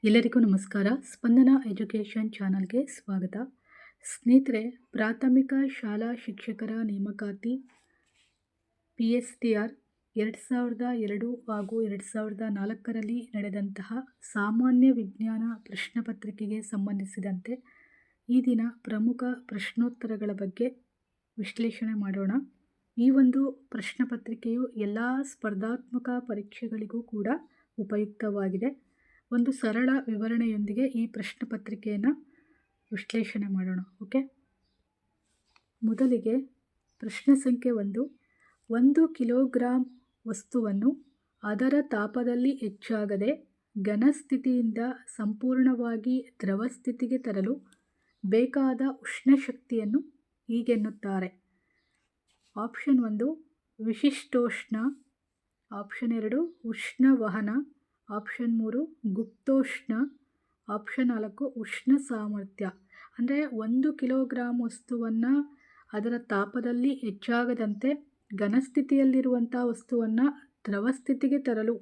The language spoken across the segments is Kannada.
ಎಲ್ಲರಿಗೂ ನಮಸ್ಕಾರ. ಸ್ಪಂದನ ಎಜುಕೇಷನ್ ಚಾನಲ್ಗೆ ಸ್ವಾಗತ. ಸ್ನೇಹಿತರೆ, ಪ್ರಾಥಮಿಕ ಶಾಲಾ ಶಿಕ್ಷಕರ ನೇಮಕಾತಿ PSTR 2002 ಹಾಗೂ 2004ರಲ್ಲಿ ನಡೆದಂತಹ ಸಾಮಾನ್ಯ ವಿಜ್ಞಾನ ಪ್ರಶ್ನೆ ಪತ್ರಿಕೆಗೆ ಸಂಬಂಧಿಸಿದಂತೆ ಈ ದಿನ ಪ್ರಮುಖ ಪ್ರಶ್ನೋತ್ತರಗಳ ಬಗ್ಗೆ ವಿಶ್ಲೇಷಣೆ ಮಾಡೋಣ. ಈ ಒಂದು ಪ್ರಶ್ನೆ ಪತ್ರಿಕೆಯು ಎಲ್ಲ ಸ್ಪರ್ಧಾತ್ಮಕ ಪರೀಕ್ಷೆಗಳಿಗೂ ಕೂಡ ಉಪಯುಕ್ತವಾಗಿದೆ. ಒಂದು ಸರಳ ವಿವರಣೆಯೊಂದಿಗೆ ಈ ಪ್ರಶ್ನೆ ಪತ್ರಿಕೆಯನ್ನು ವಿಶ್ಲೇಷಣೆ ಮಾಡೋಣ. ಓಕೆ, ಮೊದಲಿಗೆ ಪ್ರಶ್ನೆ ಸಂಖ್ಯೆ 1 ಕಿಲೋಗ್ರಾಂ ವಸ್ತುವನ್ನು ಅದರ ತಾಪದಲ್ಲಿ ಹೆಚ್ಚಾಗದೆ ಘನ ಸ್ಥಿತಿಯಿಂದ ಸಂಪೂರ್ಣವಾಗಿ ದ್ರವ ಸ್ಥಿತಿಗೆ ತರಲು ಬೇಕಾದ ಉಷ್ಣಶಕ್ತಿಯನ್ನು ಹೀಗೆನ್ನುತ್ತಾರೆ. ಆಪ್ಷನ್ 1 ವಿಶಿಷ್ಟೋಷ್ಣ, ಆಪ್ಷನ್ 2 ಉಷ್ಣವಹನ, ಆಪ್ಷನ್ 3 ಗುಪ್ತೋಷ್ಣ, ಆಪ್ಷನ್ 4 ಉಷ್ಣ ಸಾಮರ್ಥ್ಯ. ಅಂದರೆ 1 ಕಿಲೋಗ್ರಾಂ ವಸ್ತುವನ್ನು ಅದರ ತಾಪದಲ್ಲಿ ಹೆಚ್ಚಾಗದಂತೆ ಘನಸ್ಥಿತಿಯಲ್ಲಿರುವಂಥ ವಸ್ತುವನ್ನು ದ್ರವ ಸ್ಥಿತಿಗೆ ತರಲು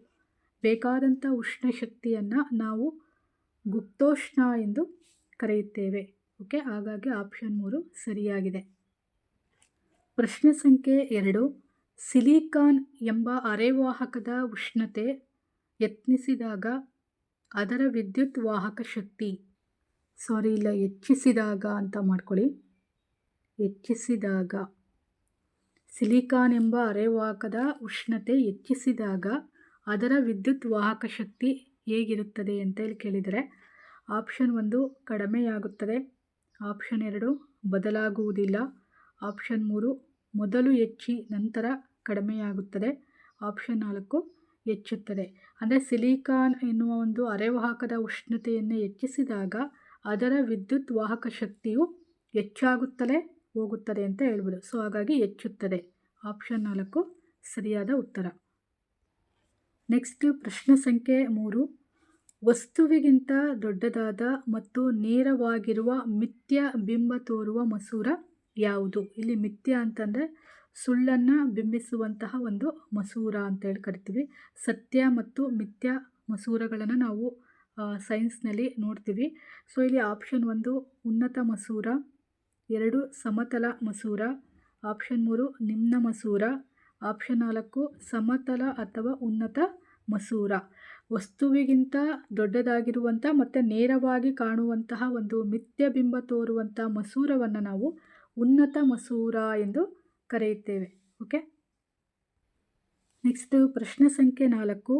ಬೇಕಾದಂಥ ಉಷ್ಣಶಕ್ತಿಯನ್ನು ನಾವು ಗುಪ್ತೋಷ್ಣ ಎಂದು ಕರೆಯುತ್ತೇವೆ. ಓಕೆ, ಹಾಗಾಗಿ ಆಪ್ಷನ್ 3 ಸರಿಯಾಗಿದೆ. ಪ್ರಶ್ನೆ ಸಂಖ್ಯೆ 2, ಸಿಲಿಕಾನ್ ಎಂಬ ಅರೆವಾಹಕದ ಉಷ್ಣತೆ ಯತ್ನಿಸಿದಾಗ ಅದರ ವಿದ್ಯುತ್ ವಾಹಕ ಶಕ್ತಿ, ಹೆಚ್ಚಿಸಿದಾಗ ಅಂತ ಮಾಡ್ಕೊಳ್ಳಿ. ಹೆಚ್ಚಿಸಿದಾಗ ಸಿಲಿಕಾನ್ ಎಂಬ ಅರೆವಾಹಕದ ಉಷ್ಣತೆ ಹೆಚ್ಚಿಸಿದಾಗ ಅದರ ವಿದ್ಯುತ್ ವಾಹಕ ಶಕ್ತಿ ಹೇಗಿರುತ್ತದೆ ಅಂತ ಹೇಳಿ ಕೇಳಿದರೆ, ಆಪ್ಷನ್ 1 ಕಡಿಮೆಯಾಗುತ್ತದೆ, ಆಪ್ಷನ್ 2 ಬದಲಾಗುವುದಿಲ್ಲ, ಆಪ್ಷನ್ 3 ಮೊದಲು ಹೆಚ್ಚಿ ನಂತರ ಕಡಿಮೆಯಾಗುತ್ತದೆ, ಆಪ್ಷನ್ 4 ಹೆಚ್ಚುತ್ತದೆ. ಅಂದರೆ ಸಿಲಿಕಾನ್ ಎನ್ನುವ ಒಂದು ಅರೆವಾಹಕದ ಉಷ್ಣತೆಯನ್ನು ಹೆಚ್ಚಿಸಿದಾಗ ಅದರ ವಿದ್ಯುತ್ ವಾಹಕ ಶಕ್ತಿಯು ಹೆಚ್ಚಾಗುತ್ತಲೇ ಹೋಗುತ್ತದೆ ಅಂತ ಹೇಳ್ಬೋದು. ಸೊ ಹಾಗಾಗಿ ಹೆಚ್ಚುತ್ತದೆ. ಆಪ್ಷನ್ 4 ಸರಿಯಾದ ಉತ್ತರ. ನೆಕ್ಸ್ಟ್ ಪ್ರಶ್ನೆ ಸಂಖ್ಯೆ 3, ವಸ್ತುವಿಗಿಂತ ದೊಡ್ಡದಾದ ಮತ್ತು ನೇರವಾಗಿರುವ ಮಿಥ್ಯ ಬಿಂಬ ತೋರುವ ಮಸೂರ ಯಾವುದು? ಇಲ್ಲಿ ಮಿಥ್ಯ ಅಂತಂದರೆ ಸುಳ್ಳನ್ನು ಬಿಂಬಿಸುವಂತಹ ಒಂದು ಮಸೂರ ಅಂತ ಹೇಳಿ ಕರಿತೀವಿ. ಸತ್ಯ ಮತ್ತು ಮಿಥ್ಯ ಮಸೂರಗಳನ್ನು ನಾವು ಸೈನ್ಸ್ನಲ್ಲಿ ನೋಡ್ತೀವಿ. ಸೊ ಇಲ್ಲಿ ಆಪ್ಷನ್ 1 ಉನ್ನತ ಮಸೂರ, 2 ಸಮತಲ ಮಸೂರ, ಆಪ್ಷನ್ 3 ನಿಮ್ನ ಮಸೂರ, ಆಪ್ಷನ್ 4 ಸಮತಲ ಅಥವಾ ಉನ್ನತ ಮಸೂರ. ವಸ್ತುವಿಗಿಂತ ದೊಡ್ಡದಾಗಿರುವಂಥ ಮತ್ತು ನೇರವಾಗಿ ಕಾಣುವಂತಹ ಒಂದು ಮಿಥ್ಯ ಬಿಂಬ ತೋರುವಂಥ ಮಸೂರವನ್ನು ನಾವು ಉನ್ನತ ಮಸೂರ ಎಂದು ಕರೆಯುತ್ತೇವೆ. ಓಕೆ, ನೆಕ್ಸ್ಟ್ ಪ್ರಶ್ನೆ ಸಂಖ್ಯೆ 4,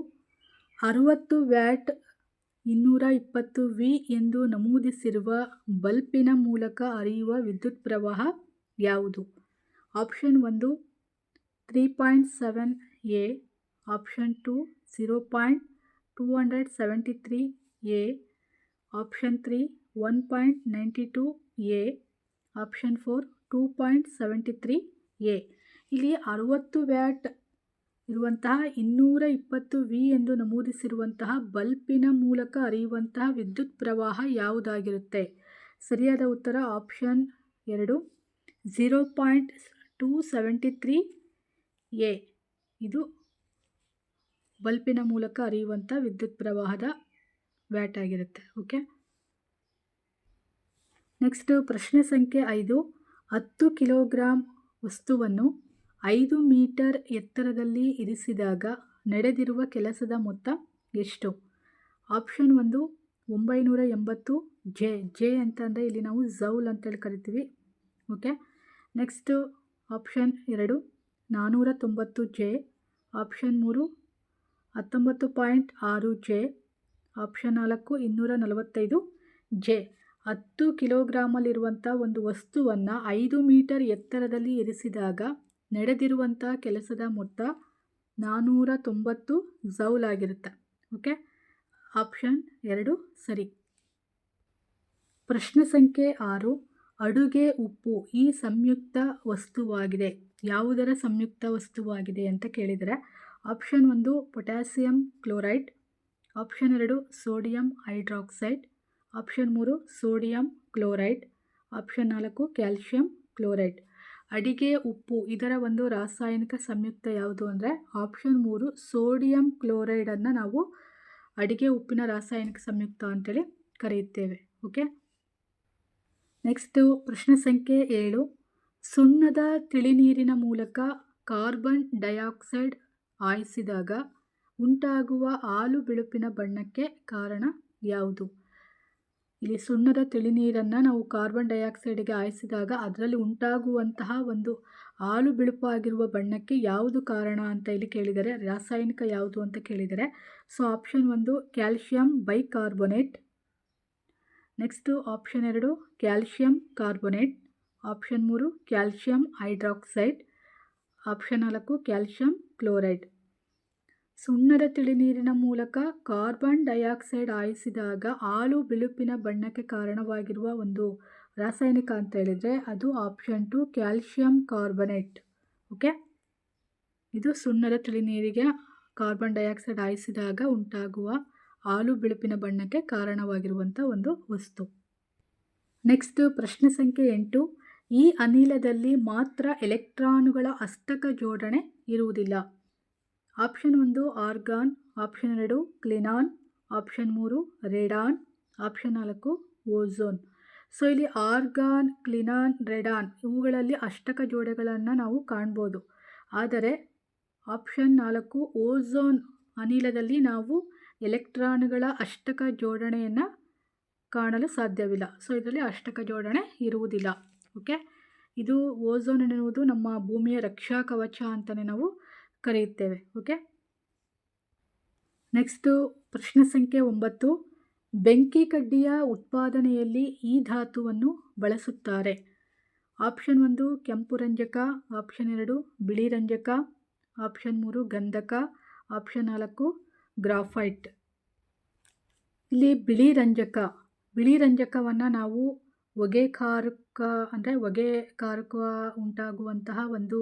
60 ವ್ಯಾಟ್ 220 ವಿ ಎಂದು ನಮೂದಿಸಿರುವ ಬಲ್ಬಿನ ಮೂಲಕ ಹರಿಯುವ ವಿದ್ಯುತ್ ಪ್ರವಾಹ ಯಾವುದು? Option 1 3.7 A, option 2 0.273 A, option 3 1.92 A, option 4 2.73 A. ಇಲ್ಲಿ 60 ವ್ಯಾಟ್ ಇರುವಂತಹ 220 ವಿ ಎಂದು ನಮೂದಿಸಿರುವಂತಹ ಬಲ್ಬಿನ ಮೂಲಕ ಹರಿಯುವಂತಹ ವಿದ್ಯುತ್ ಪ್ರವಾಹ ಯಾವುದಾಗಿರುತ್ತೆ? ಸರಿಯಾದ ಉತ್ತರ ಆಪ್ಷನ್ 2 0.273 A. ಇದು ಬಲ್ಬಿನ ಮೂಲಕ ಹರಿಯುವಂಥ ವಿದ್ಯುತ್ ಪ್ರವಾಹದ ವ್ಯಾಟ್ ಆಗಿರುತ್ತೆ. ಓಕೆ, ನೆಕ್ಸ್ಟ್ ಪ್ರಶ್ನೆ ಸಂಖ್ಯೆ 5, 10 ಕಿಲೋಗ್ರಾಂ ವಸ್ತುವನ್ನು 5 ಮೀಟರ್ ಎತ್ತರದಲ್ಲಿ ಇರಿಸಿದಾಗ ನಡೆದಿರುವ ಕೆಲಸದ ಮೊತ್ತ ಎಷ್ಟು? ಆಪ್ಷನ್ 1 980 ಜೆ ಅಂತಂದರೆ ಇಲ್ಲಿ ನಾವು ಜೌಲ್ ಅಂತೇಳಿ ಕರಿತೀವಿ. Okay, next option 2 490 J, option 3 19.6 J, option 4 245 J. 10 ಕಿಲೋಗ್ರಾಮಲ್ಲಿರುವಂಥ ಒಂದು ವಸ್ತುವನ್ನು 5 ಮೀಟರ್ ಎತ್ತರದಲ್ಲಿ ಇರಿಸಿದಾಗ ನಡೆದಿರುವಂಥ ಕೆಲಸದ ಮೊತ್ತ 490 ಜೌಲ್ ಆಗಿರುತ್ತೆ. ಓಕೆ, ಆಪ್ಷನ್ 2 ಸರಿ. ಪ್ರಶ್ನೆ ಸಂಖ್ಯೆ 6, ಅಡುಗೆ ಉಪ್ಪು ಈ ಸಂಯುಕ್ತ ವಸ್ತುವಾಗಿದೆ. ಯಾವುದರ ಸಂಯುಕ್ತ ವಸ್ತುವಾಗಿದೆ ಅಂತ ಕೇಳಿದರೆ, option 1 potassium chloride, option 2 sodium hydroxide, option 3 sodium chloride, option 4 calcium chloride. ಅಡಿಗೆ ಉಪ್ಪು ಇದರ ಒಂದು ರಾಸಾಯನಿಕ ಸಂಯುಕ್ತ ಯಾವುದು ಅಂದರೆ ಆಪ್ಷನ್ 3 ಸೋಡಿಯಂ ಕ್ಲೋರೈಡನ್ನು ನಾವು ಅಡಿಗೆ ಉಪ್ಪಿನ ರಾಸಾಯನಿಕ ಸಂಯುಕ್ತ ಅಂತೇಳಿ ಕರೆಯುತ್ತೇವೆ. ಓಕೆ. ನೆಕ್ಸ್ಟು ಪ್ರಶ್ನೆ ಸಂಖ್ಯೆ 7. ಸುಣ್ಣದ ತಿಳಿನೀರಿನ ಮೂಲಕ ಕಾರ್ಬನ್ ಡೈಆಕ್ಸೈಡ್ ಹಾಯಿಸಿದಾಗ ಉಂಟಾಗುವ ಹಾಲು ಬಿಳುಪಿನ ಬಣ್ಣಕ್ಕೆ ಕಾರಣ ಯಾವುದು? ಇಲ್ಲಿ ಸುಣ್ಣದ ತಿಳಿನೀರನ್ನು ನಾವು ಕಾರ್ಬನ್ ಡೈಆಕ್ಸೈಡ್ಗೆ ಹಾಯಿಸಿದಾಗ ಅದರಲ್ಲಿ ಉಂಟಾಗುವಂತಹ ಒಂದು ಹಾಲು ಬಿಳುಪಾಗಿರುವ ಬಣ್ಣಕ್ಕೆ ಯಾವುದು ಕಾರಣ ಅಂತ ಇಲ್ಲಿ ಕೇಳಿದರೆ, ರಾಸಾಯನಿಕ ಯಾವುದು ಅಂತ ಕೇಳಿದರೆ, so option 1 calcium bicarbonate, next option 2 calcium carbonate, option 3 calcium hydroxide, option 4 calcium chloride. ಸುಣ್ಣದ ತಿಳಿನೀರಿನ ಮೂಲಕ ಕಾರ್ಬನ್ ಡೈಆಕ್ಸೈಡ್ ಹಾಯಿಸಿದಾಗ ಹಾಲು ಬಿಳುಪಿನ ಬಣ್ಣಕ್ಕೆ ಕಾರಣವಾಗಿರುವ ಒಂದು ರಾಸಾಯನಿಕ ಅಂತ ಹೇಳಿದರೆ ಅದು ಆಪ್ಷನ್ 2 ಕ್ಯಾಲ್ಶಿಯಂ ಕಾರ್ಬೊನೇಟ್. ಓಕೆ. ಇದು ಸುಣ್ಣದ ತಿಳಿನೀರಿಗೆ ಕಾರ್ಬನ್ ಡೈಆಕ್ಸೈಡ್ ಹಾಯಿಸಿದಾಗ ಉಂಟಾಗುವ ಹಾಲು ಬಿಳುಪಿನ ಬಣ್ಣಕ್ಕೆ ಕಾರಣವಾಗಿರುವಂಥ ಒಂದು ವಸ್ತು. ನೆಕ್ಸ್ಟ್ ಪ್ರಶ್ನೆ ಸಂಖ್ಯೆ 8. ಈ ಅನಿಲದಲ್ಲಿ ಮಾತ್ರ ಎಲೆಕ್ಟ್ರಾನುಗಳ ಅಷ್ಟಕ ಜೋಡಣೆ ಇರುವುದಿಲ್ಲ. ಆಪ್ಷನ್ 1 ಆರ್ಗಾನ್, ಆಪ್ಷನ್ 2 ಕ್ಲಿನಾನ್, option 3 radon, option 4 ozone. So ಇಲ್ಲಿ ಆರ್ಗಾನ್, ಕ್ಲಿನಾನ್, ರೇಡಾನ್ ಇವುಗಳಲ್ಲಿ ಅಷ್ಟಕ ಜೋಡೆಗಳನ್ನು ನಾವು ಕಾಣ್ಬೋದು. ಆದರೆ ಆಪ್ಷನ್ 4 ಓಝೋನ್ ಅನಿಲದಲ್ಲಿ ನಾವು ಎಲೆಕ್ಟ್ರಾನುಗಳ ಅಷ್ಟಕ ಜೋಡಣೆಯನ್ನು ಕಾಣಲು ಸಾಧ್ಯವಿಲ್ಲ. ಸೊ ಇದರಲ್ಲಿ ಅಷ್ಟಕ ಜೋಡಣೆ ಇರುವುದಿಲ್ಲ. ಓಕೆ. ಇದು ಓಝೋನ್ ಎನ್ನುವುದು ನಮ್ಮ ಭೂಮಿಯ ರಕ್ಷಾ ಕವಚ ಅಂತಲೇ ನಾವು ಕರೆಯುತ್ತೇವೆ. ಓಕೆ. ನೆಕ್ಸ್ಟು ಪ್ರಶ್ನೆ ಸಂಖ್ಯೆ 9. ಬೆಂಕಿ ಕಡ್ಡಿಯ ಉತ್ಪಾದನೆಯಲ್ಲಿ ಈ ಧಾತುವನ್ನು ಬಳಸುತ್ತಾರೆ. ಆಪ್ಷನ್ 1 ಕೆಂಪು ರಂಜಕ, ಆಪ್ಷನ್ 2 ಬಿಳಿ ರಂಜಕ, ಆಪ್ಷನ್ 3 ಗಂಧಕ, ಆಪ್ಷನ್ 4 ಗ್ರಾಫೈಟ್. ಇಲ್ಲಿ ಬಿಳಿ ರಂಜಕವನ್ನು ನಾವು ಹೊಗೆಕಾರಕ ಉಂಟಾಗುವಂತಹ ಒಂದು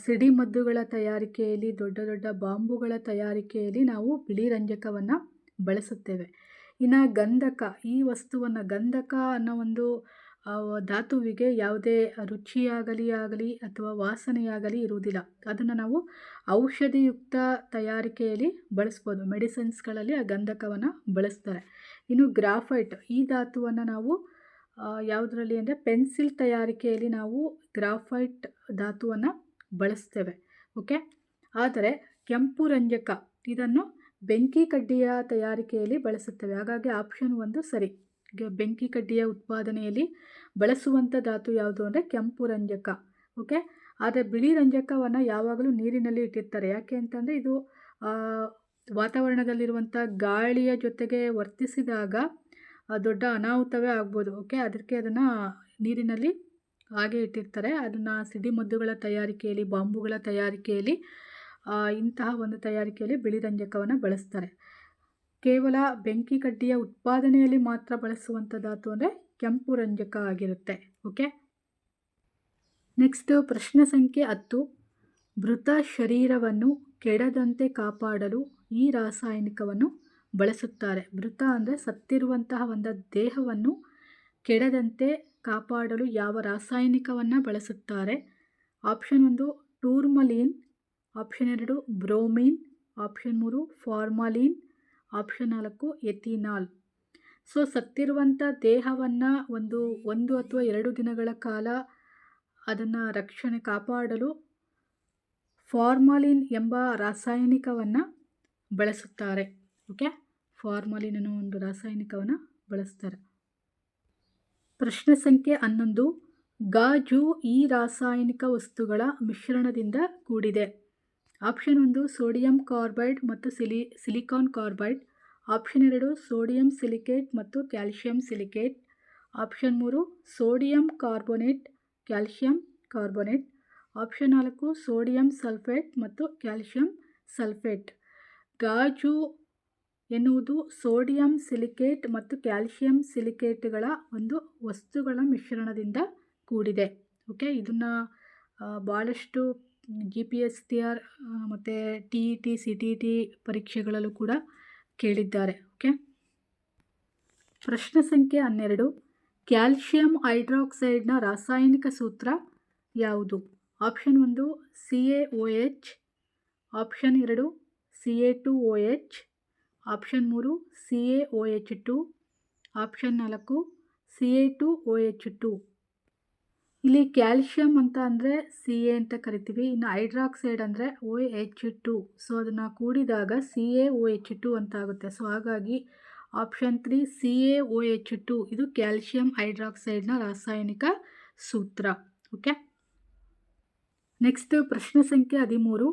ಸಿಡಿಮದ್ದುಗಳ ತಯಾರಿಕೆಯಲ್ಲಿ, ದೊಡ್ಡ ದೊಡ್ಡ ಬಾಂಬುಗಳ ತಯಾರಿಕೆಯಲ್ಲಿ ನಾವು ಬಿಳಿ ರಂಜಕವನ್ನು ಬಳಸುತ್ತೇವೆ. ಇನ್ನು ಗಂಧಕ ಅನ್ನೋ ಒಂದು ಧಾತುವಿಗೆ ಯಾವುದೇ ರುಚಿಯಾಗಲಿ ಅಥವಾ ವಾಸನೆಯಾಗಲಿ ಇರುವುದಿಲ್ಲ. ಅದನ್ನು ನಾವು ಔಷಧಿಯುಕ್ತ ತಯಾರಿಕೆಯಲ್ಲಿ ಬಳಸ್ಬೋದು. ಮೆಡಿಸಿನ್ಸ್ಗಳಲ್ಲಿ ಆ ಗಂಧಕವನ್ನು ಬಳಸ್ತಾರೆ. ಇನ್ನು ಗ್ರಾಫೈಟ್ ಈ ಧಾತುವನ್ನು ನಾವು ಯಾವುದರಲ್ಲಿ ಅಂದರೆ ಪೆನ್ಸಿಲ್ ತಯಾರಿಕೆಯಲ್ಲಿ ನಾವು ಗ್ರಾಫೈಟ್ ಧಾತುವನ್ನು ಬಳಸ್ತೇವೆ. ಓಕೆ. ಆದರೆ ಕೆಂಪು ರಂಜಕ ಇದನ್ನು ಬೆಂಕಿ ಕಡ್ಡಿಯ ತಯಾರಿಕೆಯಲ್ಲಿ ಬಳಸುತ್ತೇವೆ. ಹಾಗಾಗಿ ಆಪ್ಷನ್ 1 ಸರಿ. ಬೆಂಕಿ ಕಡ್ಡಿಯ ಉತ್ಪಾದನೆಯಲ್ಲಿ ಬಳಸುವಂಥ ಧಾತು ಯಾವುದು ಅಂದರೆ ಕೆಂಪು ರಂಜಕ. ಓಕೆ. ಆದರೆ ಬಿಳಿ ರಂಜಕವನ್ನು ಯಾವಾಗಲೂ ನೀರಿನಲ್ಲಿ ಇಟ್ಟಿರ್ತಾರೆ. ಯಾಕೆ ಅಂತಂದರೆ ಇದು ವಾತಾವರಣದಲ್ಲಿರುವಂಥ ಗಾಳಿಯ ಜೊತೆಗೆ ವರ್ತಿಸಿದಾಗ ದೊಡ್ಡ ಅನಾಹುತವೇ ಆಗ್ಬೋದು. ಓಕೆ. ಅದಕ್ಕೆ ಅದನ್ನು ನೀರಿನಲ್ಲಿ ಹಾಗೆ ಇಟ್ಟಿರ್ತಾರೆ. ಅದನ್ನು ಸಿಡಿಮದ್ದುಗಳ ತಯಾರಿಕೆಯಲ್ಲಿ, ಬಾಂಬುಗಳ ತಯಾರಿಕೆಯಲ್ಲಿ, ಇಂತಹ ಒಂದು ತಯಾರಿಕೆಯಲ್ಲಿ ಬಿಳಿ ರಂಜಕವನ್ನು ಬಳಸ್ತಾರೆ. ಕೇವಲ ಬೆಂಕಿ ಕಡ್ಡಿಯ ಉತ್ಪಾದನೆಯಲ್ಲಿ ಮಾತ್ರ ಬಳಸುವಂಥ ಧಾತು ಅಂದರೆ ಕೆಂಪು ರಂಜಕ ಆಗಿರುತ್ತೆ. ಓಕೆ. ನೆಕ್ಸ್ಟು ಪ್ರಶ್ನೆ ಸಂಖ್ಯೆ 10. ಮೃತ ಶರೀರವನ್ನು ಕೆಡದಂತೆ ಕಾಪಾಡಲು ಈ ರಾಸಾಯನಿಕವನ್ನು ಬಳಸುತ್ತಾರೆ. ಮೃತ ಅಂದರೆ ಸತ್ತಿರುವಂತಹ ಒಂದು ದೇಹವನ್ನು ಕೆಡದಂತೆ ಕಾಪಾಡಲು ಯಾವ ರಾಸಾಯನಿಕವನ್ನು ಬಳಸುತ್ತಾರೆ? Option 1 tourmaline, option 2 bromine, option 3 formalin, option 4 ethanol. So ಸತ್ತಿರುವಂಥ ದೇಹವನ್ನು ಒಂದು ಅಥವಾ 2 ದಿನಗಳ ಕಾಲ ಅದನ್ನು ಕಾಪಾಡಲು ಫಾರ್ಮಾಲಿನ್ ಎಂಬ ರಾಸಾಯನಿಕವನ್ನು ಬಳಸುತ್ತಾರೆ. ಓಕೆ. ಫಾರ್ಮಾಲಿನ್ ಅನ್ನೋ ಒಂದು ರಾಸಾಯನಿಕವನ್ನು ಬಳಸ್ತಾರೆ. ಪ್ರಶ್ನೆ ಸಂಖ್ಯೆ 11. ಗಾಜು ಈ ರಾಸಾಯನಿಕ ವಸ್ತುಗಳ ಮಿಶ್ರಣದಿಂದ ಕೂಡಿದೆ. ಆಪ್ಷನ್ 1 ಸೋಡಿಯಂ ಕಾರ್ಬೈಡ್ ಮತ್ತು silicon carbide, option 2 sodium silicate ಮತ್ತು calcium silicate, option 3 sodium carbonate, calcium carbonate, option 4 sodium sulphate ಮತ್ತು ಕ್ಯಾಲ್ಶಿಯಂ ಸಲ್ಫೇಟ್. ಗಾಜು ಎನ್ನುವುದು ಸೋಡಿಯಂ ಸಿಲಿಕೇಟ್ ಮತ್ತು ಕ್ಯಾಲ್ಶಿಯಂ ಸಿಲಿಕೇಟ್ಗಳ ಒಂದು ವಸ್ತುಗಳ ಮಿಶ್ರಣದಿಂದ ಕೂಡಿದೆ. ಓಕೆ. ಇದನ್ನು ಭಾಳಷ್ಟು GPSTR ಮತ್ತು TET CTET ಪರೀಕ್ಷೆಗಳಲ್ಲೂ ಕೂಡ ಕೇಳಿದ್ದಾರೆ. ಓಕೆ. ಪ್ರಶ್ನೆ ಸಂಖ್ಯೆ 12. ಕ್ಯಾಲ್ಶಿಯಂ ಹೈಡ್ರಾಕ್ಸೈಡ್ನ ರಾಸಾಯನಿಕ ಸೂತ್ರ ಯಾವುದು? Option 1 CaOH, option 2 Ca2OH, option 3 CaOH2, option 4 Ca2OH2. ಇಲ್ಲಿ ಕ್ಯಾಲ್ಶಿಯಂ ಅಂತ ಅಂದರೆ Ca ಅಂತ ಕರಿತೀವಿ, ಇನ್ನು ಹೈಡ್ರಾಕ್ಸೈಡ್ ಅಂದರೆ OH2. ಸೊ ಅದನ್ನು ಕೂಡಿದಾಗ CaOH2 ಅಂತ ಆಗುತ್ತೆ. ಸೊ ಹಾಗಾಗಿ ಆಪ್ಷನ್ 3 CaOH2 ಇದು ಕ್ಯಾಲ್ಶಿಯಂ ಹೈಡ್ರಾಕ್ಸೈಡ್ನ ರಾಸಾಯನಿಕ ಸೂತ್ರ. ಓಕೆ, ನೆಕ್ಸ್ಟ್ ಪ್ರಶ್ನೆ ಸಂಖ್ಯೆ 13.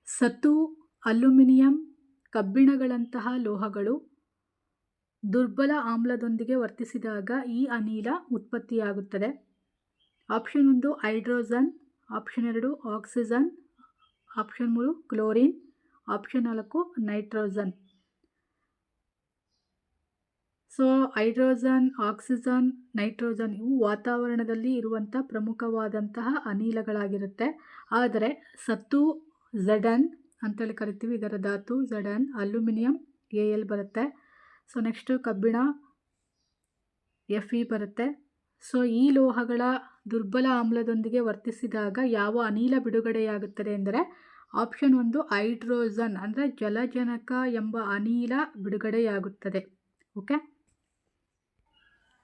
ಸತು, ಅಲ್ಯೂಮಿನಿಯಂ, ಕಬ್ಬಿಣಗಳಂತಹ ಲೋಹಗಳು ದುರ್ಬಲ ಆಮ್ಲದೊಂದಿಗೆ ವರ್ತಿಸಿದಾಗ ಈ ಅನಿಲ ಉತ್ಪತ್ತಿಯಾಗುತ್ತದೆ. Option 1 hydrogen, option 2 oxygen, option 3 chlorine, option 4 nitrogen. So hydrogen, oxygen, nitrogen ಇವು ವಾತಾವರಣದಲ್ಲಿ ಇರುವಂಥ ಪ್ರಮುಖವಾದಂತಹ ಅನಿಲಗಳಾಗಿರುತ್ತೆ. ಆದರೆ ಸತು Zn ಅಂತೇಳಿ ಕರಿತೀವಿ, ಇದರ ಧಾತು Zn, ಅಲ್ಯೂಮಿನಿಯಂ Al ಬರುತ್ತೆ. ಸೊ ನೆಕ್ಸ್ಟು ಕಬ್ಬಿಣ Fe ಬರುತ್ತೆ. ಸೊ ಈ ಲೋಹಗಳ ದುರ್ಬಲ ಆಮ್ಲದೊಂದಿಗೆ ವರ್ತಿಸಿದಾಗ ಯಾವ ಅನಿಲ ಬಿಡುಗಡೆಯಾಗುತ್ತದೆ ಎಂದರೆ ಆಪ್ಷನ್ 1 ಹೈಡ್ರೋಜನ್ ಅಂದರೆ ಜಲಜನಕ ಎಂಬ ಅನಿಲ ಬಿಡುಗಡೆಯಾಗುತ್ತದೆ. ಓಕೆ,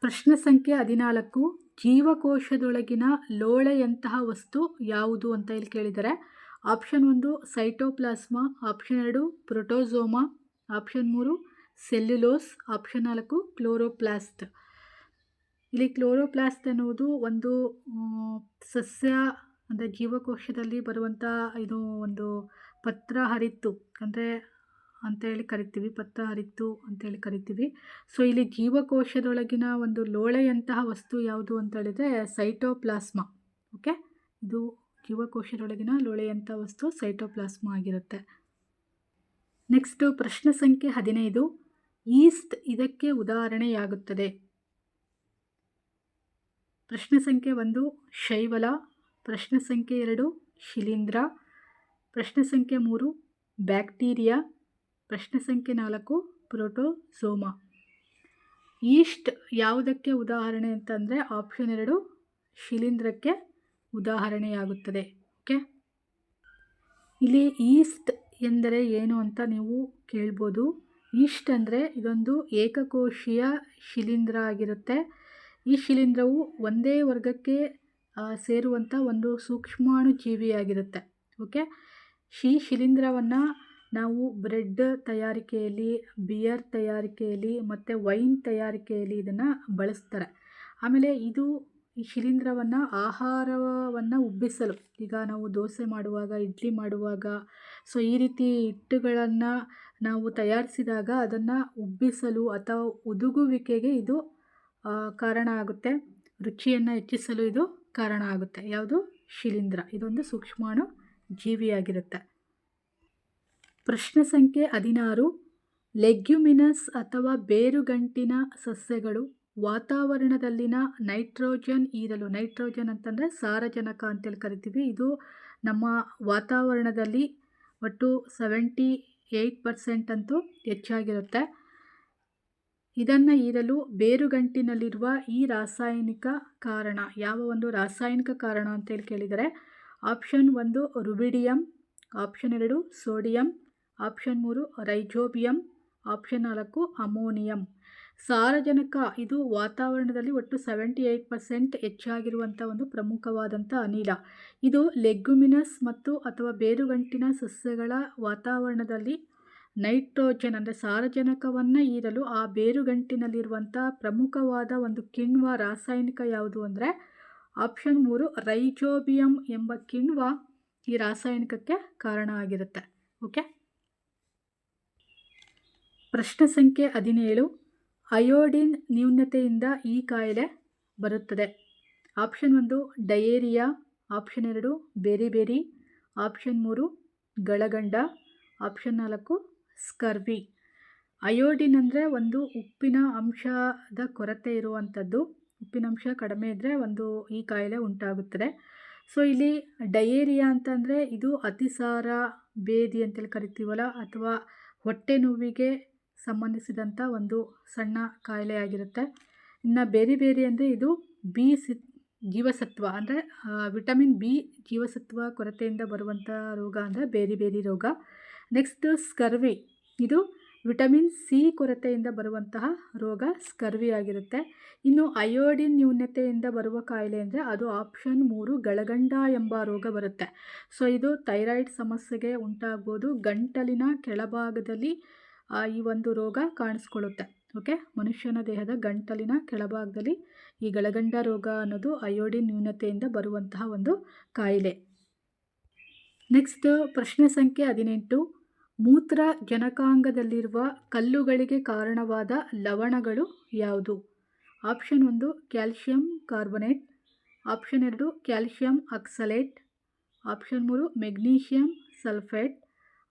ಪ್ರಶ್ನೆ ಸಂಖ್ಯೆ 14. ಜೀವಕೋಶದೊಳಗಿನ ಲೋಳೆಯಂತಹ ವಸ್ತು ಯಾವುದು ಅಂತ ಇಲ್ಲಿ ಕೇಳಿದರೆ ಆಪ್ಷನ್ 1 ಸೈಟೋಪ್ಲಾಸ್ಮಾ, ಆಪ್ಷನ್ 2 ಪ್ರೋಟೋಸೋಮಾ, ಆಪ್ಷನ್ 3 ಸೆಲ್ಯುಲೋಸ್, ಆಪ್ಷನ್ 4 ಕ್ಲೋರೋಪ್ಲಾಸ್ಟ್. ಇಲ್ಲಿ ಕ್ಲೋರೋಪ್ಲಾಸ್ಟ್ ಎನ್ನುವುದು ಒಂದು ಸಸ್ಯ ಅಂದರೆ ಜೀವಕೋಶದಲ್ಲಿ ಬರುವಂಥ ಇದು ಒಂದು ಪತ್ರಹರಿತ್ತು ಅಂದರೆ ಅಂತೇಳಿ ಕರಿತೀವಿ, ಪತ್ರಹರಿತ್ತು ಅಂತೇಳಿ ಕರಿತೀವಿ. ಸೊ ಇಲ್ಲಿ ಜೀವಕೋಶದೊಳಗಿನ ಒಂದು ಲೋಳೆಯಂತಹ ವಸ್ತು ಯಾವುದು ಅಂತ ಹೇಳಿದರೆ ಸೈಟೋಪ್ಲಾಸ್ಮಾ. ಓಕೆ, ಇದು ಜೀವಕೋಶದೊಳಗಿನ ಲೋಳೆಯಂಥ ವಸ್ತು ಸೈಟೋಪ್ಲಾಸ್ಮಾ ಆಗಿರುತ್ತೆ. ನೆಕ್ಸ್ಟು ಪ್ರಶ್ನೆ ಸಂಖ್ಯೆ 15. ಈಸ್ಟ್ ಇದಕ್ಕೆ ಉದಾಹರಣೆಯಾಗುತ್ತದೆ. ಪ್ರಶ್ನೆ ಸಂಖ್ಯೆ 1 ಶೈವಲ, ಪ್ರಶ್ನೆ ಸಂಖ್ಯೆ 2 ಶಿಲೀಂಧ್ರ, ಪ್ರಶ್ನೆ ಸಂಖ್ಯೆ 3 ಬ್ಯಾಕ್ಟೀರಿಯಾ, ಪ್ರಶ್ನೆ ಸಂಖ್ಯೆ 4 ಪ್ರೋಟೋಸೋಮಾ. ಈಸ್ಟ್ ಯಾವುದಕ್ಕೆ ಉದಾಹರಣೆ ಅಂತಂದರೆ ಆಪ್ಷನ್ 2 ಶಿಲೀಂಧ್ರಕ್ಕೆ ಉದಾಹರಣೆಯಾಗುತ್ತದೆ. ಓಕೆ, ಇಲ್ಲಿ ಈಸ್ಟ್ ಎಂದರೆ ಏನು ಅಂತ ನೀವು ಕೇಳ್ಬೋದು. ಈಸ್ಟ್ ಅಂದರೆ ಇದೊಂದು ಏಕಕೋಶೀಯ ಶಿಲೀಂಧ್ರ ಆಗಿರುತ್ತೆ. ಈ ಶಿಲೀಂಧ್ರವು ಒಂದೇ ವರ್ಗಕ್ಕೆ ಸೇರುವಂಥ ಒಂದು ಸೂಕ್ಷ್ಮಾಣು ಜೀವಿಯಾಗಿರುತ್ತೆ. ಓಕೆ, ಈ ಶಿಲೀಂಧ್ರವನ್ನು ನಾವು ಬ್ರೆಡ್ ತಯಾರಿಕೆಯಲ್ಲಿ, ಬಿಯರ್ ತಯಾರಿಕೆಯಲ್ಲಿ ಮತ್ತು ವೈನ್ ತಯಾರಿಕೆಯಲ್ಲಿ ಇದನ್ನು ಬಳಸ್ತಾರೆ. ಆಮೇಲೆ ಈ ಶಿಲೀಂಧ್ರವನ್ನು ಆಹಾರವನ್ನು ಉಬ್ಬಿಸಲು, ಈಗ ನಾವು ದೋಸೆ ಮಾಡುವಾಗ, ಇಡ್ಲಿ ಮಾಡುವಾಗ, ಸೊ ಈ ರೀತಿ ಹಿಟ್ಟುಗಳನ್ನು ನಾವು ತಯಾರಿಸಿದಾಗ ಅದನ್ನು ಉಬ್ಬಿಸಲು ಅಥವಾ ಹುದುಗುವಿಕೆಗೆ ಇದು ಕಾರಣ ಆಗುತ್ತೆ. ರುಚಿಯನ್ನು ಹೆಚ್ಚಿಸಲು ಇದು ಕಾರಣ ಆಗುತ್ತೆ. ಯಾವುದು? ಶಿಲೀಂಧ್ರ. ಇದೊಂದು ಸೂಕ್ಷ್ಮಾಣು ಜೀವಿಯಾಗಿರುತ್ತೆ. ಪ್ರಶ್ನೆ ಸಂಖ್ಯೆ 16. ಲೆಗ್ಯುಮಿನಸ್ ಅಥವಾ ಬೇರುಗಂಟಿನ ಸಸ್ಯಗಳು ವಾತಾವರಣದಲ್ಲಿನ ನೈಟ್ರೋಜನ್ ಹೀರಲು, ನೈಟ್ರೋಜನ್ ಅಂತಂದರೆ ಸಾರಜನಕ ಅಂತೇಳಿ ಕರಿತೀವಿ. ಇದು ನಮ್ಮ ವಾತಾವರಣದಲ್ಲಿ ಒಟ್ಟು 78% ಅಂತೂ ಹೆಚ್ಚಾಗಿರುತ್ತೆ. ಇದನ್ನು ಹೀರಲು ಬೇರುಗಂಟಿನಲ್ಲಿರುವ ಈ ರಾಸಾಯನಿಕ ಕಾರಣ, ಯಾವ ಒಂದು ರಾಸಾಯನಿಕ ಕಾರಣ ಅಂತೇಳಿ ಕೇಳಿದರೆ option 1 ರುಬಿಡಿಯಂ, option 2 sodium, option 3 rhizobium, option 4 ammonium. ಸಾರಜನಕ ಇದು ವಾತಾವರಣದಲ್ಲಿ ಒಟ್ಟು 78% ಹೆಚ್ಚಾಗಿರುವಂಥ ಒಂದು ಪ್ರಮುಖವಾದಂಥ ಅನಿಲ. ಇದು ಲೆಗ್ಯುಮಿನಸ್ ಮತ್ತು ಅಥವಾ ಬೇರುಗಂಟಿನ ಸಸ್ಯಗಳ ವಾತಾವರಣದಲ್ಲಿ ನೈಟ್ರೋಜನ್ ಅಂದರೆ ಸಾರಜನಕವನ್ನು ಹೀರಲು ಆ ಬೇರುಗಂಟಿನಲ್ಲಿರುವಂಥ ಪ್ರಮುಖವಾದ ಒಂದು ಕಿಣ್ವ ರಾಸಾಯನಿಕ ಯಾವುದು ಅಂದರೆ ಆಪ್ಷನ್ 3 ರೈಜೋಬಿಯಂ ಎಂಬ ಕಿಣ್ವ ಈ ರಾಸಾಯನಿಕಕ್ಕೆ ಕಾರಣ ಆಗಿರುತ್ತೆ. ಓಕೆ, ಪ್ರಶ್ನೆ ಸಂಖ್ಯೆ 17. ಅಯೋಡಿನ್ ನ್ಯೂನತೆಯಿಂದ ಈ ಕಾಯಿಲೆ ಬರುತ್ತದೆ. Option 1 diarrhoea, option 2 beriberi, option 3 ಗಳಗಂಡ, ಆಪ್ಷನ್ 4 ಸ್ಕರ್ವಿ. ಅಯೋಡಿನ್ ಅಂದರೆ ಒಂದು ಉಪ್ಪಿನ ಅಂಶದ ಕೊರತೆ ಇರುವಂಥದ್ದು. ಉಪ್ಪಿನಂಶ ಕಡಿಮೆ ಇದ್ದರೆ ಈ ಕಾಯಿಲೆ ಉಂಟಾಗುತ್ತದೆ. ಸೊ ಇಲ್ಲಿ ಡಯೇರಿಯಾ ಅಂತಂದರೆ ಇದು ಅತಿಸಾರ ಬೇದಿ ಅಂತೇಳಿ ಕರಿತೀವಲ್ಲ, ಅಥವಾ ಹೊಟ್ಟೆ ನೋವಿಗೆ ಸಂಬಂಧಿಸಿದಂಥ ಒಂದು ಸಣ್ಣ ಕಾಯಿಲೆ ಆಗಿರುತ್ತೆ. ಇನ್ನು ಬೇರಿ ಅಂದರೆ ಇದು ಜೀವಸತ್ವ ಅಂದರೆ ವಿಟಮಿನ್ ಬಿ ಜೀವಸತ್ವ ಕೊರತೆಯಿಂದ ಬರುವಂಥ ರೋಗ ಅಂದರೆ ಬೇರಿ ರೋಗ. ನೆಕ್ಸ್ಟ್ ಸ್ಕರ್ವಿ, ಇದು ವಿಟಮಿನ್ ಸಿ ಕೊರತೆಯಿಂದ ಬರುವಂತಹ ರೋಗ ಸ್ಕರ್ವಿ ಆಗಿರುತ್ತೆ. ಇನ್ನು ಅಯೋಡಿನ್ ನ್ಯೂನತೆಯಿಂದ ಬರುವ ಕಾಯಿಲೆ ಅಂದರೆ ಅದು ಆಪ್ಷನ್ 3 ಗಳಗಂಡ ಎಂಬ ರೋಗ ಬರುತ್ತೆ. ಸೊ ಇದು ಥೈರಾಯ್ಡ್ ಸಮಸ್ಯೆಗೆ ಉಂಟಾಗ್ಬೋದು. ಗಂಟಲಿನ ಕೆಳಭಾಗದಲ್ಲಿ ಈ ಒಂದು ರೋಗ ಕಾಣಿಸ್ಕೊಳ್ಳುತ್ತೆ. ಓಕೆ, ಮನುಷ್ಯನ ದೇಹದ ಗಂಟಲಿನ ಕೆಳಭಾಗದಲ್ಲಿ ಈ ಗಳಗಂಡ ರೋಗ ಅನ್ನೋದು ಅಯೋಡಿನ್ ನ್ಯೂನತೆಯಿಂದ ಬರುವಂತಹ ಒಂದು ಕಾಯಿಲೆ. ನೆಕ್ಸ್ಟ್ ಪ್ರಶ್ನೆ ಸಂಖ್ಯೆ 18. ಮೂತ್ರ ಜನಕಾಂಗದಲ್ಲಿರುವ ಕಲ್ಲುಗಳಿಗೆ ಕಾರಣವಾದ ಲವಣಗಳು ಯಾವುದು? Option 1 calcium carbonate, option 2 calcium oxalate, option 3 magnesium sulphate,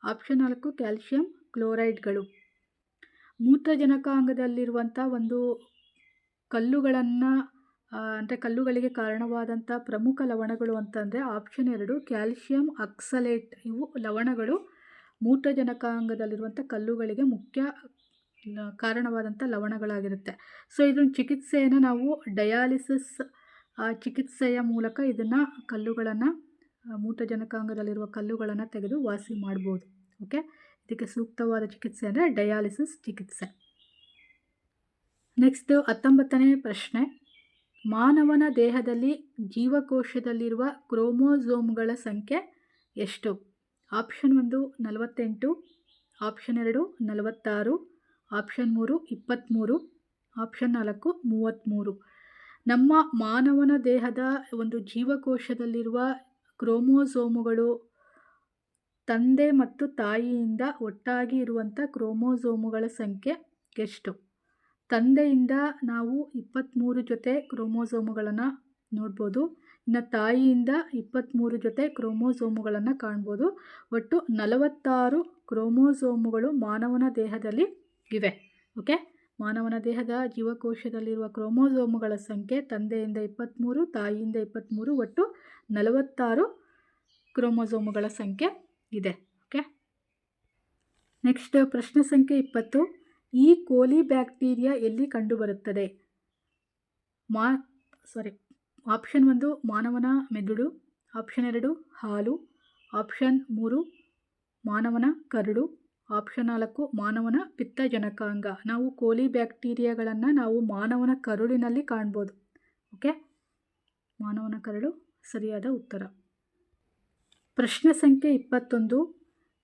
option 4 calcium ಕ್ಲೋರೈಡ್ಗಳು. ಮೂತ್ರಜನಕಾಂಗದಲ್ಲಿರುವಂಥ ಒಂದು ಕಲ್ಲುಗಳನ್ನು ಅಂದರೆ ಕಲ್ಲುಗಳಿಗೆ ಕಾರಣವಾದಂಥ ಪ್ರಮುಖ ಲವಣಗಳು ಅಂತಂದರೆ ಆಪ್ಷನ್ 2 ಕ್ಯಾಲ್ಶಿಯಂ ಆಕ್ಸಲೇಟ್. ಇವು ಲವಣಗಳು ಮೂತ್ರಜನಕಾಂಗದಲ್ಲಿರುವಂಥ ಕಲ್ಲುಗಳಿಗೆ ಮುಖ್ಯ ಕಾರಣವಾದಂಥ ಲವಣಗಳಾಗಿರುತ್ತೆ. ಸೊ ಇದನ್ನು ಚಿಕಿತ್ಸೆಯನ್ನು ನಾವು ಡಯಾಲಿಸಿಸ್ ಚಿಕಿತ್ಸೆಯ ಮೂಲಕ ಇದನ್ನು ಕಲ್ಲುಗಳನ್ನು ಮೂತ್ರಜನಕಾಂಗದಲ್ಲಿರುವ ಕಲ್ಲುಗಳನ್ನು ತೆಗೆದು ವಾಸಿ ಮಾಡ್ಬೋದು. ಓಕೆ, ಇದಕ್ಕೆ ಸೂಕ್ತವಾದ ಚಿಕಿತ್ಸೆ ಅಂದರೆ ಡಯಾಲಿಸಿಸ್ ಚಿಕಿತ್ಸೆ. ನೆಕ್ಸ್ಟ್ 19ನೇ ಪ್ರಶ್ನೆ. ಮಾನವನ ದೇಹದಲ್ಲಿ ಜೀವಕೋಶದಲ್ಲಿರುವ ಕ್ರೋಮೋಸೋಮ್ಗಳ ಸಂಖ್ಯೆ ಎಷ್ಟು? Option 1 48, option 2 46, option 3 23, option 4 33. ನಮ್ಮ ಮಾನವನ ದೇಹದ ಒಂದು ಜೀವಕೋಶದಲ್ಲಿರುವ ಕ್ರೋಮೋಸೋಮುಗಳು ತಂದೆ ಮತ್ತು ತಾಯಿಯಿಂದ ಒಟ್ಟಾಗಿ ಇರುವಂಥ ಕ್ರೋಮೋಸೋಮುಗಳ ಸಂಖ್ಯೆ ಎಷ್ಟು? ತಂದೆಯಿಂದ ನಾವು 23 ಜೊತೆ ಕ್ರೋಮೋಸೋಮುಗಳನ್ನು ನೋಡ್ಬೋದು. ಇನ್ನು ತಾಯಿಯಿಂದ 23 ಜೊತೆ ಕ್ರೋಮೋಸೋಮುಗಳನ್ನು ಕಾಣ್ಬೋದು. ಒಟ್ಟು 46 ಕ್ರೋಮೋಸೋಮುಗಳು ಮಾನವನ ದೇಹದಲ್ಲಿ ಇವೆ. ಓಕೆ, ಮಾನವನ ದೇಹದ ಜೀವಕೋಶದಲ್ಲಿರುವ ಕ್ರೋಮೋಸೋಮುಗಳ ಸಂಖ್ಯೆ ತಂದೆಯಿಂದ 23, ತಾಯಿಯಿಂದ 23, ಒಟ್ಟು 46 ಕ್ರೋಮೋಸೋಮುಗಳ ಸಂಖ್ಯೆ ಇದೆ. ಓಕೆ, ನೆಕ್ಸ್ಟ್ ಪ್ರಶ್ನೆ ಸಂಖ್ಯೆ 20. ಈ ಕೋಲಿ ಬ್ಯಾಕ್ಟೀರಿಯಾ ಎಲ್ಲಿ ಕಂಡುಬರುತ್ತದೆ? ಆಪ್ಷನ್ 1 ಮಾನವನ ಮೆದುಳು, ಆಪ್ಷನ್ 2 ಹಾಲು, ಆಪ್ಷನ್ 3 ಮಾನವನ ಕರಳು, ಆಪ್ಷನ್ 4 ಮಾನವನ ಪಿತ್ತಜನಕಾಂಗ. ನಾವು ಕೋಲಿ ಬ್ಯಾಕ್ಟೀರಿಯಾಗಳನ್ನು ನಾವು ಮಾನವನ ಕರುಳಿನಲ್ಲಿ ಕಾಣ್ಬೋದು. ಓಕೆ, ಮಾನವನ ಕರಳು ಸರಿಯಾದ ಉತ್ತರ. ಪ್ರಶ್ನೆ ಸಂಖ್ಯೆ 21.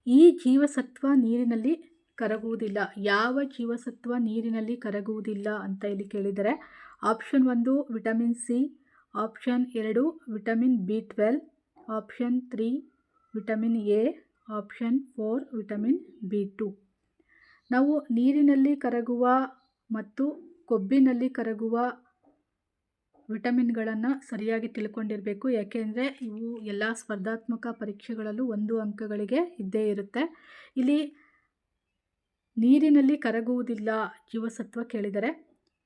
ಈ ಜೀವಸತ್ವ ನೀರಿನಲ್ಲಿ ಕರಗುವುದಿಲ್ಲ. ಯಾವ ಜೀವಸತ್ವ ನೀರಿನಲ್ಲಿ ಕರಗುವುದಿಲ್ಲ ಅಂತ ಇಲ್ಲಿ ಕೇಳಿದರೆ option 1 vitamin C, option 2 vitamin B12, option 3 vitamin A, option 4 vitamin B2. ನಾವು ನೀರಿನಲ್ಲಿ ಕರಗುವ ಮತ್ತು ಕೊಬ್ಬಿನಲ್ಲಿ ಕರಗುವ ವಿಟಮಿನ್ಗಳನ್ನು ಸರಿಯಾಗಿ ತಿಳ್ಕೊಂಡಿರಬೇಕು. ಯಾಕೆಂದರೆ ಇವು ಎಲ್ಲ ಸ್ಪರ್ಧಾತ್ಮಕ ಪರೀಕ್ಷೆಗಳಲ್ಲೂ 1 ಅಂಕಗಳಿಗೆ ಇದ್ದೇ ಇರುತ್ತೆ. ಇಲ್ಲಿ ನೀರಿನಲ್ಲಿ ಕರಗುವುದಿಲ್ಲ ಜೀವಸತ್ವ ಕೇಳಿದರೆ,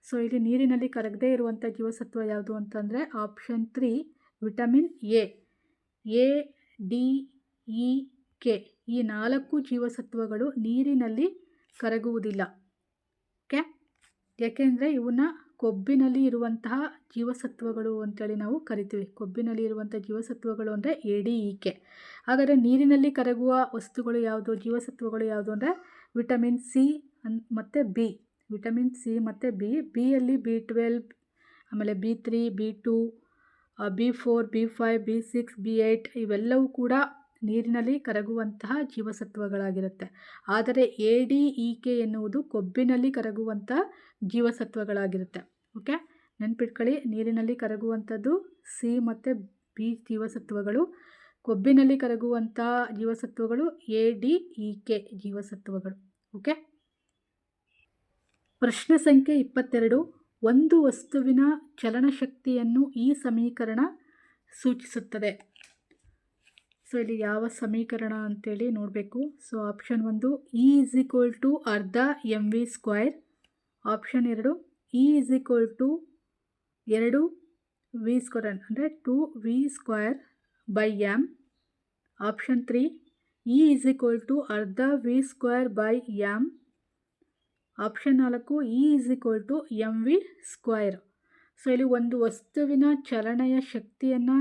ಸೊ ಇಲ್ಲಿ ನೀರಿನಲ್ಲಿ ಕರಗದೇ ಇರುವಂಥ ಜೀವಸತ್ವ ಯಾವುದು ಅಂತಂದರೆ option 3 vitamin A, D, E, K. ಈ 4 ಜೀವಸತ್ವಗಳು ನೀರಿನಲ್ಲಿ ಕರಗುವುದಿಲ್ಲ. ಓಕೆ, ಯಾಕೆಂದರೆ ಇವನ್ನ ಕೊಬ್ಬಿನಲ್ಲಿ ಇರುವಂತಹ ಜೀವಸತ್ವಗಳು ಅಂತೇಳಿ ನಾವು ಕರಿತೀವಿ. ಕೊಬ್ಬಿನಲ್ಲಿ ಇರುವಂಥ ಜೀವಸತ್ವಗಳು ಅಂದರೆ ಎ, ಡಿ, ಇ, ಕೆ. ಹಾಗಾದರೆ ನೀರಿನಲ್ಲಿ ಕರಗುವ ವಸ್ತುಗಳು ಯಾವುದು, ಜೀವಸತ್ವಗಳು ಯಾವುದು ಅಂದರೆ ವಿಟಮಿನ್ ಸಿ ಮತ್ತು ಬಿ. ವಿಟಮಿನ್ ಸಿ ಮತ್ತು ಬಿಯಲ್ಲಿ B12, ಆಮೇಲೆ B3, B2, B4, B5, B6, B8 ಇವೆಲ್ಲವೂ ಕೂಡ ನೀರಿನಲ್ಲಿ ಕರಗುವಂತಹ ಜೀವಸತ್ವಗಳಾಗಿರುತ್ತೆ. ಆದರೆ ಎ, ಡಿ, ಇ, ಕೆ ಎನ್ನುವುದು ಕೊಬ್ಬಿನಲ್ಲಿ ಕರಗುವಂಥ ಜೀವಸತ್ವಗಳಾಗಿರುತ್ತೆ. ಓಕೆ, ನೆನ್ಪಿಟ್ಕೊಳ್ಳಿ, ನೀರಿನಲ್ಲಿ ಕರಗುವಂಥದ್ದು ಸಿ ಮತ್ತು ಬಿ ಜೀವಸತ್ವಗಳು, ಕೊಬ್ಬಿನಲ್ಲಿ ಕರಗುವಂಥ ಜೀವಸತ್ವಗಳು ಎ, ಡಿ, ಇ, ಕೆ ಜೀವಸತ್ವಗಳು. ಓಕೆ, ಪ್ರಶ್ನೆ ಸಂಖ್ಯೆ 22. ಒಂದು ವಸ್ತುವಿನ ಚಲನಶಕ್ತಿಯನ್ನು ಈ ಸಮೀಕರಣ ಸೂಚಿಸುತ್ತದೆ. ಸೊ ಇಲ್ಲಿ ಯಾವ ಸಮೀಕರಣ ಅಂತೇಳಿ ನೋಡಬೇಕು. ಸೊ ಆಪ್ಷನ್ 1 E = ಅರ್ಧ mv², ಆಪ್ಷನ್ 2 E = 2v² ಅಂದರೆ 2v²/m, ಆಪ್ಷನ್ 3 E = ಅರ್ಧ v²/m, option 4 E = mv². So ಇಲ್ಲಿ ಒಂದು ವಸ್ತುವಿನ ಚಲನೆಯ ಶಕ್ತಿಯನ್ನು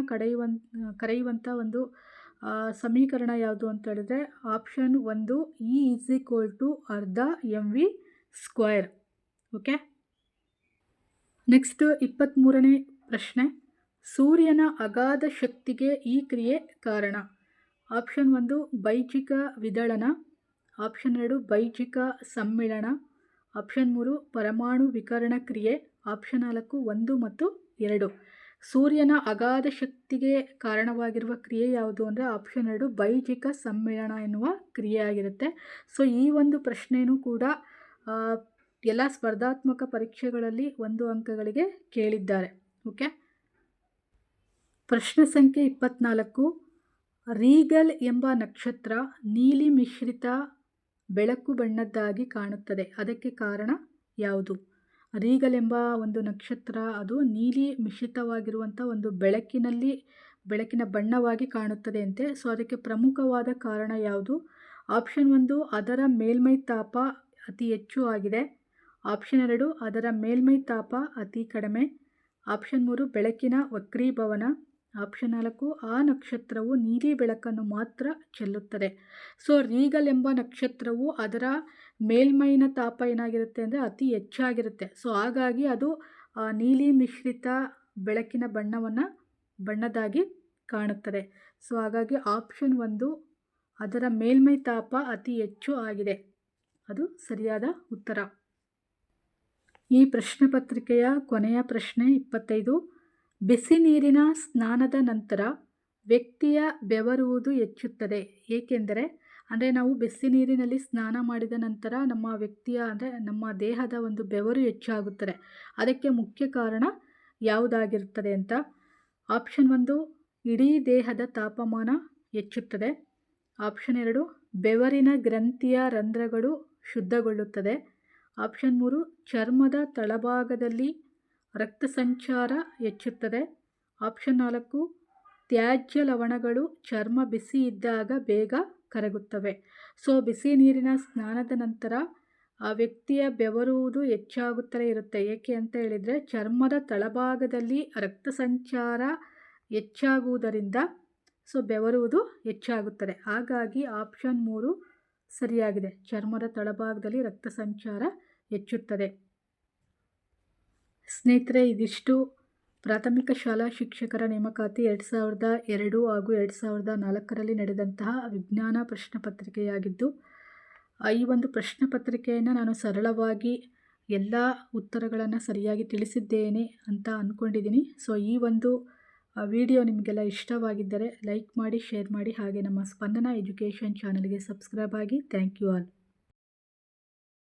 ಕರೆಯುವಂಥ ಒಂದು ಸಮೀಕರಣ ಯಾವುದು ಅಂತ ಹೇಳಿದ್ರೆ ಆಪ್ಷನ್ 1 E = ಅರ್ಧ mv ಸ್ಕ್ವೇರ್. ಓಕೆ. ನೆಕ್ಸ್ಟ್ 23ನೇ ಪ್ರಶ್ನೆ. ಸೂರ್ಯನ ಅಗಾಧ ಶಕ್ತಿಗೆ ಈ ಕ್ರಿಯೆ ಕಾರಣ. ಆಪ್ಷನ್ 1 ಬೈಜಿಕ ವಿದಳನ, ಆಪ್ಷನ್ 2 ಬೈಜಿಕ ಸಮ್ಮಿಳನ, ಆಪ್ಷನ್ 3 ಪರಮಾಣು ವಿಕರಣ ಕ್ರಿಯೆ, ಆಪ್ಷನ್ 4 1 ಮತ್ತು 2. ಸೂರ್ಯನ ಅಗಾಧ ಶಕ್ತಿಗೆ ಕಾರಣವಾಗಿರುವ ಕ್ರಿಯೆ ಯಾವುದು ಅಂದರೆ ಆಪ್ಷನ್ 2 ಬೈಜಿಕ ಸಮ್ಮಿಳನ ಎನ್ನುವ ಕ್ರಿಯೆ ಆಗಿರುತ್ತೆ. ಸೊ ಈ ಒಂದು ಪ್ರಶ್ನೆಯೂ ಕೂಡ ಎಲ್ಲ ಸ್ಪರ್ಧಾತ್ಮಕ ಪರೀಕ್ಷೆಗಳಲ್ಲಿ 1 ಅಂಕಗಳಿಗೆ ಕೇಳಿದ್ದಾರೆ. ಓಕೆ. ಪ್ರಶ್ನೆ ಸಂಖ್ಯೆ 24. ರೀಗಲ್ ಎಂಬ ನಕ್ಷತ್ರ ನೀಲಿ ಮಿಶ್ರಿತ ಬೆಳಕು ಬಣ್ಣದ್ದಾಗಿ ಕಾಣುತ್ತದೆ, ಅದಕ್ಕೆ ಕಾರಣ ಯಾವುದು? ರೀಗಲ್ ಎಂಬ ಒಂದು ನಕ್ಷತ್ರ ಅದು ನೀಲಿ ಮಿಶ್ರಿತವಾಗಿರುವಂಥ ಒಂದು ಬೆಳಕಿನ ಬಣ್ಣವಾಗಿ ಕಾಣುತ್ತದೆ ಅಂತೆ. ಸೊ ಅದಕ್ಕೆ ಪ್ರಮುಖವಾದ ಕಾರಣ ಯಾವುದು? ಆಪ್ಷನ್ 1 ಅದರ ಮೇಲ್ಮೈ ತಾಪ ಅತಿ ಹೆಚ್ಚು ಆಗಿದೆ, ಆಪ್ಷನ್ 2 ಅದರ ಮೇಲ್ಮೈ ತಾಪ ಅತಿ ಕಡಿಮೆ, ಆಪ್ಷನ್ 3 ಬೆಳಕಿನ ವಕ್ರೀಭವನ, ಆಪ್ಷನ್ 4 ಆ ನಕ್ಷತ್ರವು ನೀಲಿ ಬೆಳಕನ್ನು ಮಾತ್ರ ಚೆಲ್ಲುತ್ತದೆ. ಸೊ ರೀಗಲ್ ಎಂಬ ನಕ್ಷತ್ರವು ಅದರ ಮೇಲ್ಮೈನ ತಾಪ ಏನಾಗಿರುತ್ತೆ ಅಂದರೆ ಅತಿ ಹೆಚ್ಚಾಗಿರುತ್ತೆ. ಸೊ ಹಾಗಾಗಿ ಅದು ನೀಲಿ ಮಿಶ್ರಿತ ಬೆಳಕಿನ ಬಣ್ಣದಾಗಿ ಕಾಣುತ್ತದೆ. ಸೊ ಹಾಗಾಗಿ ಆಪ್ಷನ್ 1 ಅದರ ಮೇಲ್ಮೈ ತಾಪ ಅತಿ ಹೆಚ್ಚು ಆಗಿದೆ, ಅದು ಸರಿಯಾದ ಉತ್ತರ. ಈ ಪ್ರಶ್ನೆ ಪತ್ರಿಕೆಯ ಕೊನೆಯ ಪ್ರಶ್ನೆ 25. ಬಿಸಿ ನೀರಿನ ಸ್ನಾನದ ನಂತರ ವ್ಯಕ್ತಿಯ ಬೆವರುವುದು ಹೆಚ್ಚುತ್ತದೆ, ಏಕೆಂದರೆ ಅಂದರೆ ನಾವು ಬಿಸಿ ನೀರಿನಲ್ಲಿ ಸ್ನಾನ ಮಾಡಿದ ನಂತರ ನಮ್ಮ ದೇಹದ ಒಂದು ಬೆವರು ಹೆಚ್ಚಾಗುತ್ತದೆ, ಅದಕ್ಕೆ ಮುಖ್ಯ ಕಾರಣ ಯಾವುದಾಗಿರುತ್ತದೆ ಅಂತ. ಆಪ್ಷನ್ 1 ಇಡೀ ದೇಹದ ತಾಪಮಾನ ಹೆಚ್ಚುತ್ತದೆ, ಆಪ್ಷನ್ 2 ಬೆವರಿನ ಗ್ರಂಥಿಯ ರಂಧ್ರಗಳು ಶುದ್ಧಗೊಳ್ಳುತ್ತದೆ, ಆಪ್ಷನ್ 3 ಚರ್ಮದ ತಳಭಾಗದಲ್ಲಿ ರಕ್ತ ಸಂಚಾರ ಹೆಚ್ಚುತ್ತದೆ, ಆಪ್ಷನ್ 4 ತ್ಯಾಜ್ಯ ಲವಣಗಳು ಚರ್ಮ ಬಿಸಿ ಇದ್ದಾಗ ಬೇಗ ಕರಗುತ್ತವೆ. ಸೊ ಬಿಸಿ ನೀರಿನ ಸ್ನಾನದ ನಂತರ ಆ ವ್ಯಕ್ತಿಯ ಬೆವರುವುದು ಹೆಚ್ಚಾಗುತ್ತಲೇ ಇರುತ್ತೆ. ಏಕೆ ಅಂತ ಹೇಳಿದರೆ ಚರ್ಮದ ತಳಭಾಗದಲ್ಲಿ ರಕ್ತ ಸಂಚಾರ ಹೆಚ್ಚಾಗುವುದರಿಂದ ಸೊ ಬೆವರುವುದು ಹೆಚ್ಚಾಗುತ್ತದೆ. ಹಾಗಾಗಿ ಆಪ್ಷನ್ 3 ಸರಿಯಾಗಿದೆ, ಚರ್ಮದ ತಳಭಾಗದಲ್ಲಿ ರಕ್ತ ಸಂಚಾರ ಹೆಚ್ಚುತ್ತದೆ. ಸ್ನೇಹಿತರೆ, ಇದಿಷ್ಟು ಪ್ರಾಥಮಿಕ ಶಾಲಾ ಶಿಕ್ಷಕರ ನೇಮಕಾತಿ 2002 ಹಾಗೂ 2004ರಲ್ಲಿ ನಡೆದಂತಹ ವಿಜ್ಞಾನ ಪ್ರಶ್ನೆ ಪತ್ರಿಕೆಯಾಗಿದ್ದು, ಈ ಒಂದು ಪ್ರಶ್ನೆ ಪತ್ರಿಕೆಯನ್ನು ನಾನು ಸರಳವಾಗಿ ಎಲ್ಲ ಉತ್ತರಗಳನ್ನು ಸರಿಯಾಗಿ ತಿಳಿಸಿದ್ದೇನೆ ಅಂತ ಅಂದ್ಕೊಂಡಿದ್ದೀನಿ. ಸೊ ಈ ಒಂದು ವಿಡಿಯೋ ನಿಮಗೆಲ್ಲ ಇಷ್ಟವಾಗಿದ್ದರೆ ಲೈಕ್ ಮಾಡಿ, ಶೇರ್ ಮಾಡಿ, ಹಾಗೆ ನಮ್ಮ ಸ್ಪಂದನ ಎಜುಕೇಷನ್ ಚಾನಲ್ಗೆ ಸಬ್ಸ್ಕ್ರೈಬ್ ಆಗಿ. Thank you all.